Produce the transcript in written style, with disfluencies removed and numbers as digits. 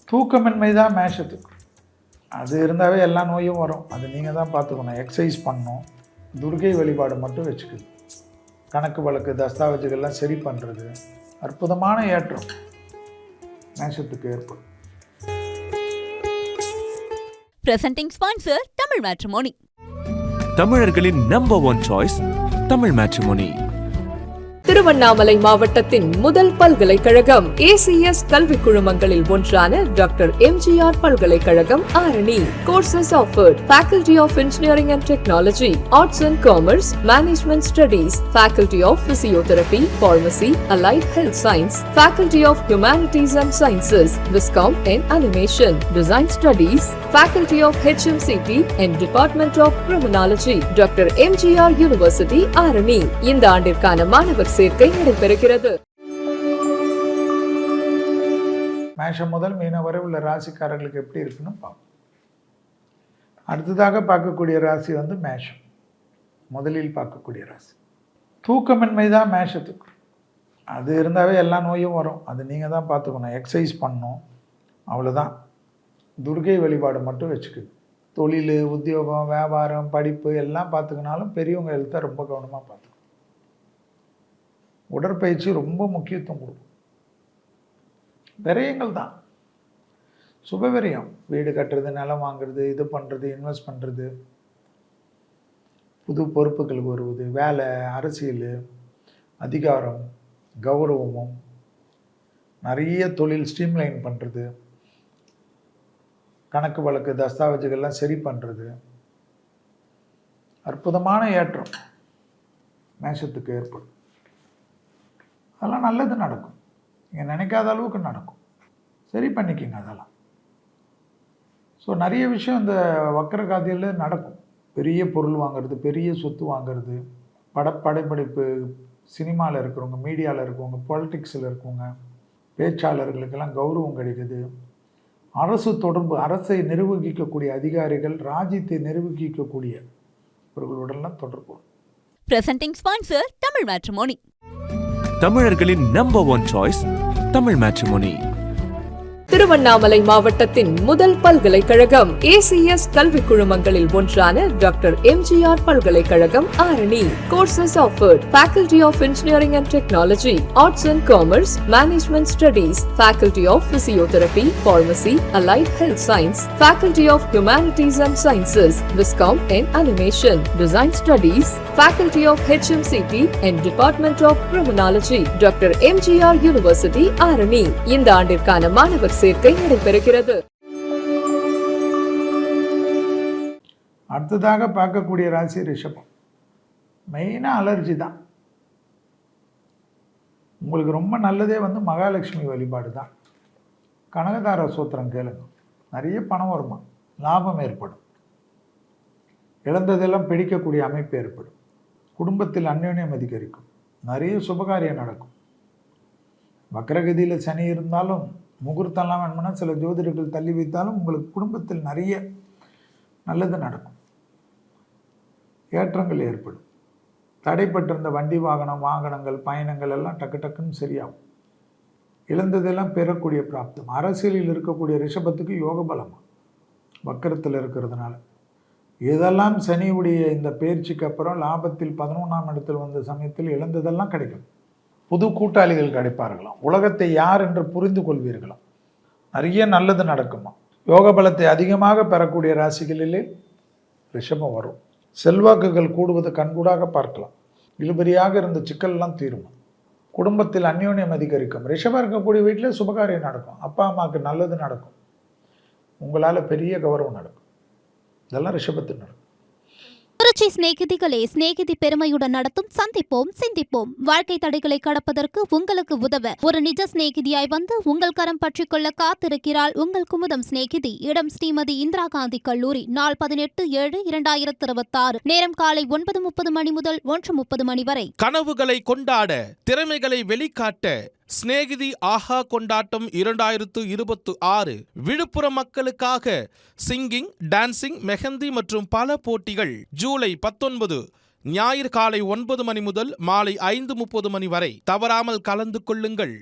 தூக்கமின்மை தான் மேஷத்துக்கு. அது இருந்தாவே எல்லா நோயும் வரும். அது நீங்கள் தான் பார்த்துக்கணும். எக்ஸசைஸ் பண்ணணும். துர்கை வழிபாடு மட்டும் வச்சுக்குது. கணக்கு வழக்கு தஸ்தாவேஜுகள்லாம் சரி பண்ணுறது, அற்புதமான ஏற்றம் மேஷத்துக்கு ஏற்படும். Presenting sponsor Tamil Matrimony. தமிழர்களின் number 1 choice Tamil Matrimony. Tiruvannamalai மாவட்டத்தின் முதல் பல்கலைக்கழகம் ஏசிஎஸ் கல்வி குழுமங்களில் ஒன்றான டாக்டர் எம்ஜிஆர் பல்கலைக்கழகம் Arani. Courses offered: Faculty of Engineering and Technology, Arts and Commerce, Management Studies, Faculty of Physiotherapy, Pharmacy, Allied Health Science, Faculty of Humanities and Sciences, Viscom and Animation, Design Studies, Faculty of HMCT and Department of Criminology, doctor MGR university Arani. இந்த ஆண்டிற்கான மாணவர் சேர்க்கை நடைபெறுகிறது. மேஷம் முதல் மீனம் வரை உள்ள ராசிக்காரர்களுக்கு எப்படி இருக்குன்னு பார்ப்போம். அடுத்ததாக பார்க்கக்கூடிய ராசி மேஷம். முதலில் பார்க்கக்கூடிய ராசி தூக்கமின்மை தான் மேஷத்துக்கு. அது இருந்தாவே எல்லா நோயும் வரும். அது நீங்கள் தான் பார்த்துக்கணும். எக்ஸசைஸ் பண்ணணும், அவ்வளோதான். துர்கை வழிபாடு மட்டும் வச்சுக்குது. தொழில், உத்தியோகம், வியாபாரம், படிப்பு எல்லாம் பார்த்துக்கினாலும் பெரியவங்க எழுத்த ரொம்ப கவனமாக பார்த்துக்கணும். உடற்பயிற்சி ரொம்ப முக்கியத்துவம் கொடுக்கும். விரயங்கள் தான், சுப விரயம். வீடு கட்டுறது, நிலம் வாங்குறது, இது பண்ணுறது, இன்வெஸ்ட் பண்ணுறது, புது பொறுப்புகளுக்கு வருவது, வேலை, அரசியல், அதிகாரம், கௌரவமும், நிறைய தொழில் ஸ்ட்ரீம்லைன் பண்ணுறது, கணக்கு வழக்கு தஸ்தாவேஜுகள்லாம் சரி பண்ணுறது, அற்புதமான ஏற்றம் மேஷத்துக்கு ஏற்படும். அதெல்லாம் நல்லது நடக்கும். நீங்கள் நினைக்காத அளவுக்கு நடக்கும். சரி பண்ணிக்கிங்க அதெல்லாம். ஸோ நிறைய விஷயம் இந்த வக்கர காதியில் நடக்கும். பெரிய பொருள் வாங்கிறது, பெரிய சொத்து வாங்கிறது, படைப்படிப்பு, சினிமாவில் இருக்கிறவங்க, மீடியாவில் இருக்கவங்க, பொலிட்டிக்ஸில் இருக்கவங்க, பேச்சாளர்களுக்கெல்லாம் கௌரவம் கிடைக்குது. அரசு தொடர்பு, அரசை நிர்வகிக்கக்கூடிய அதிகாரிகள், ராஜ்யத்தை நிர்வகிக்கக்கூடிய இவர்களுடன்லாம் தொடர்பு. Presenting sponsor Tamil Matrimony. தமிழர்களின் number 1 choice Tamil Matrimony. Tiruvannamalai மாவட்டத்தின் முதல் பல்கலைக்கழகம் ஏசிஎஸ் கல்வி குழுமங்களில் ஒன்றான டாக்டர் எம்ஜிஆர் பல்கலைக்கழகம் Arani. Courses offered: Faculty of Engineering and Technology, Arts and Commerce, Management Studies, Faculty of Physiotherapy, Pharmacy, Allied Health Science, Faculty of Humanities and Sciences, Viscom and Animation, Design Studies, Faculty of HMCT and Department of Criminology, doctor MGR university Arani. இந்த ஆண்டிற்கான மாணவர் சேர்க்கை நடைபெறுகிறது. அடுத்ததாக பார்க்கக்கூடிய ராசி ரிஷபம். மெயினாக அலர்ஜி தான். உங்களுக்கு ரொம்ப நல்லதே மகாலட்சுமி வழிபாடு தான். கனகதார சூத்திரம் கேளுங்க. நிறைய பணம் வருமா, லாபம் ஏற்படும். இழந்ததெல்லாம் பிடிக்கக்கூடிய அமைப்பு ஏற்படும். குடும்பத்தில் அந்யோன்யம் அதிகரிக்கும். நிறைய சுபகாரியம் நடக்கும். வக்ரகதியில் சனி இருந்தாலும், முகூர்த்தம்லாம் வேணும்னா சில ஜோதிடர்கள் தள்ளி வைத்தாலும் உங்களுக்கு குடும்பத்தில் நிறைய நல்லது நடக்கும். ஏற்றங்கள் ஏற்படும். தடைப்பட்டிருந்த வண்டி வாகனங்கள், பயணங்கள் எல்லாம் டக்கு டக்குன்னு சரியாகும். இழந்ததெல்லாம் பெறக்கூடிய பிராப்தம். அரசியலில் இருக்கக்கூடிய ரிஷபத்துக்கு யோக பலமாக வக்கரத்தில் இருக்கிறதுனால இதெல்லாம் சனியுடைய இந்த பயிற்சிக்கு அப்புறம் லாபத்தில் 11ஆம் இடத்தில் வந்த சமயத்தில் இழந்ததெல்லாம் கிடைக்கும். புது கூட்டாளிகள் கிடைப்பார்களாம். உலகத்தை யார் என்று புரிந்து கொள்வீர்களாம். நிறைய நல்லது நடக்குமா. யோக பலத்தை அதிகமாக பெறக்கூடிய ராசிகளிலே ரிஷபம் வரும். செல்வாக்குகள் கூடுவதை கண்கூடாக பார்க்கலாம். இழுபறியாக இருந்த சிக்கல்லாம் தீருமா. குடும்பத்தில் அந்யோன்யம் அதிகரிக்கும். ரிஷபம் இருக்கக்கூடிய வீட்டில் சுபகாரியம் நடக்கும். அப்பா அம்மாவுக்கு நல்லது நடக்கும். உங்களால் பெரிய கௌரவம் நடக்கும். இதெல்லாம் ரிஷபத்தில் நடக்கும். திருச்சி சிநேகிதிகளே, சிநேகிதி பெருமையுடன் நடத்தும் சந்திப்போம் சிந்திப்போம். வாழ்க்கை தடைகளை கடப்பதற்கு உங்களுக்கு உதவ ஒரு நிஜ சிநேகிதியாய் வந்து உங்கள் கரம் பற்றிக் கொள்ள காத்திருக்கிறாள் உங்கள் குமுதம் சிநேகிதி. இடம் ஸ்ரீமதி இந்திரா காந்தி கல்லூரி. நாள் 18/7/2026. நேரம் காலை 9:30 மணி முதல் 1:30 மணி வரை. கனவுகளை கொண்டாட, திறமைகளை வெளிக்காட்ட சிநேகிதி ஆஹா கொண்டாட்டம் 2026. விழுப்புரம் மக்களுக்காக சிங்கிங், டான்சிங், மெஹந்தி மற்றும் பல போட்டிகள். ஜூலை 19 ஞாயிறு காலை 9 மணி முதல் மாலை 5:30 மணி வரை. தவறாமல் கலந்து கொள்ளுங்கள்.